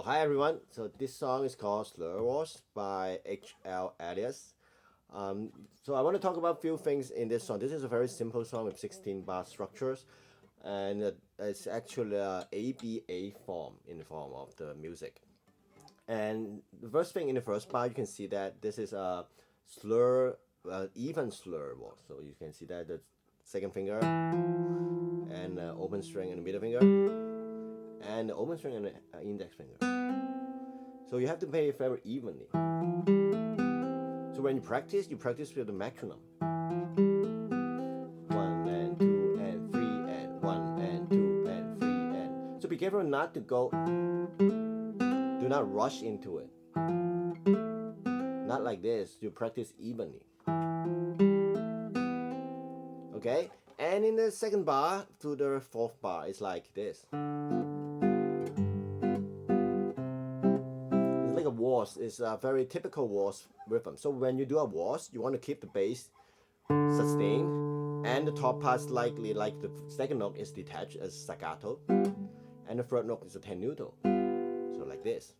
Hi everyone. So this song is called Slur by Ellis. So I want to talk about a few things in this song. This is a very simple song with 16 bar structures, and it's actually a ABA form in the form of the music. And the first thing in the first bar, you can see that this is a slur, even slur was. So you can see that the second finger and open string and the middle finger and the open string and the index finger. So you have to play it very evenly. So when you practice with the metronome. 1 and 2 and 3 and 1 and 2 and 3 and. So be careful not to go. Do not rush into it. Not like this. You practice evenly. Okay? And in the second bar to the fourth bar, it's like this. It's like a waltz. It's a very typical waltz rhythm. So when you do a waltz, you want to keep the bass sustained, and the top part slightly like the second note is detached as staccato, and the third note is a tenuto. So like this.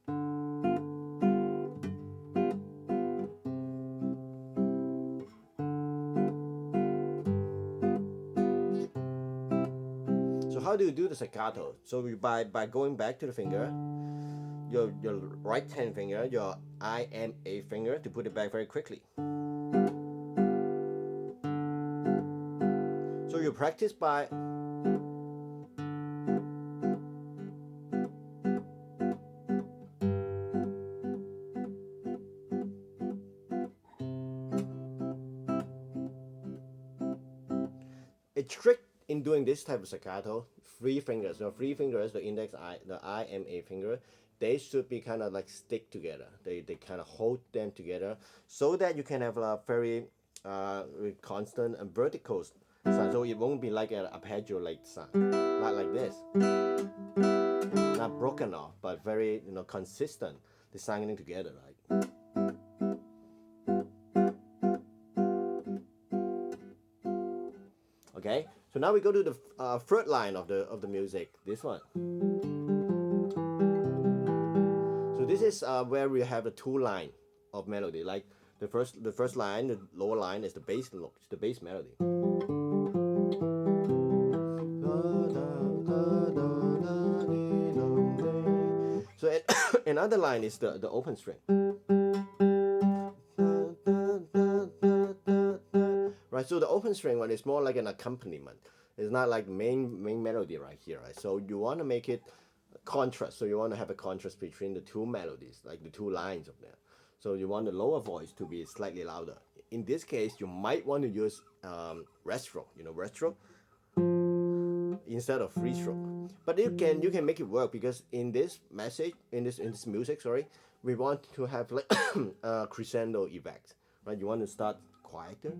So how do you do the staccato? So by going back to the finger, your right hand finger, your IMA finger, to put it back very quickly. So you practice by a trick in doing this type of staccato. Three fingers, the index, the IMA finger, they should be kind of like stick together. They kind of hold them together so that you can have a very constant and vertical sound. So it won't be like an arpeggio like sound, not like this, not broken off, but very consistent. The sounding together, right? Okay, so now we go to the third line of the music. This one. So this is where we have a two line of melody. Like the first line, the lower line is the bass note, the bass melody. So another line is the open string. Right, so the open string one is more like an accompaniment. It's not like the main melody right here, right? So you want to make it contrast. So you want to have a contrast between the two melodies, like the two lines of them. So you want the lower voice to be slightly louder. In this case, you might want to use red stroke, red stroke instead of free stroke. But you can make it work, because in this message, in this music, sorry, we want to have like a crescendo effect, right? You want to start quieter.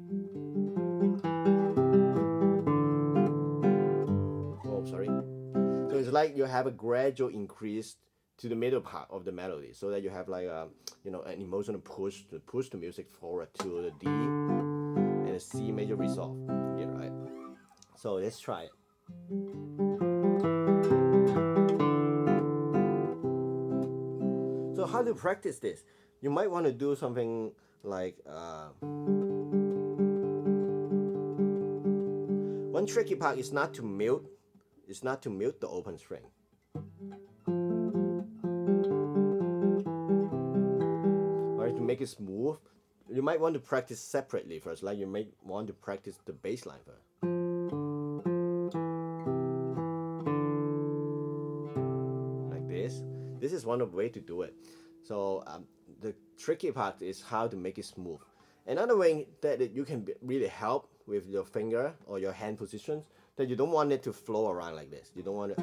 Oh, sorry. So it's like you have a gradual increase to the middle part of the melody, so that you have like an emotional push to push the music forward to the D and a C major resolve here, right? So let's try it. So how to practice this? You might want to do something like one tricky part is not to mute the open string. Or to make it smooth, you might want to practice separately first. Like you might want to practice the bass line first. Like this. This is one of the way to do it. So the tricky part is how to make it smooth. Another way that you can really help with your finger or your hand positions, that you don't want it to flow around like this. You don't want it.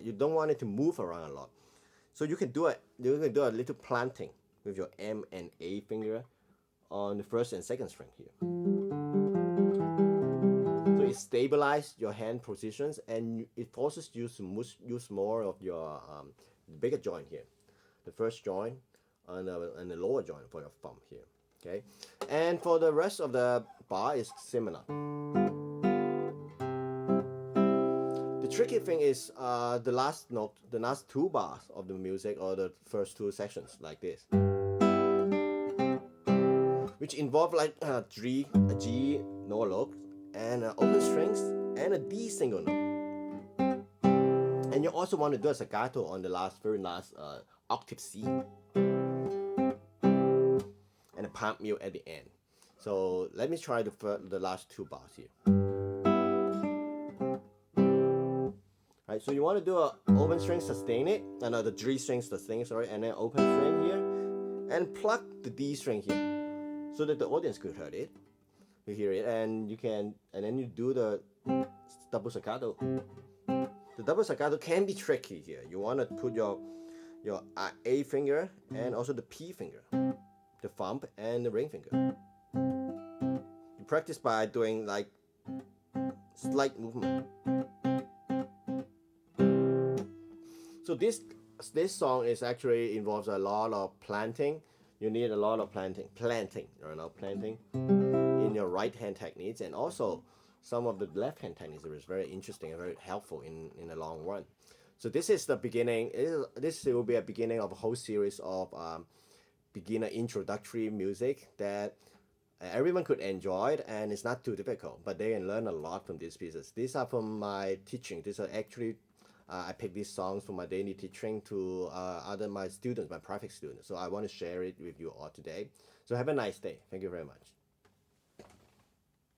You don't want it to move around a lot. So you can do it. You can do a little planting with your M and A finger on the first and second string here. So it stabilizes your hand positions, and it forces you to use more of your bigger joint here, the first joint and the lower joint for your thumb here. Okay, and for the rest of the bar is similar. The tricky thing is the last note, the last two bars of the music or the first two sections like this, which involve like a G no look and open strings and a D single note. And you also want to do a staccato on the very last octave C and a palm mute at the end. So let me try the last two bars here. Right, so you want to do a open string sustain it, the G string sustain, sorry, and then open string here, and pluck the D string here, so that the audience could hear it. You hear it, and then you do the double staccato. The double staccato can be tricky here. You want to put your A finger and also the P finger, the thumb and the ring finger. You practice by doing like slight movement. So this song is actually involves a lot of planting. You need a lot of planting in your right hand techniques, and also some of the left hand techniques is very interesting and very helpful in the long run. So this is the beginning. This will be a beginning of a whole series of beginner introductory music that everyone could enjoy it, and it's not too difficult, but they can learn a lot from these pieces. These are from my teaching. These are actually I pick these songs from my daily teaching to my students, my private students. So I want to share it with you all today. So have a nice day. Thank you very much.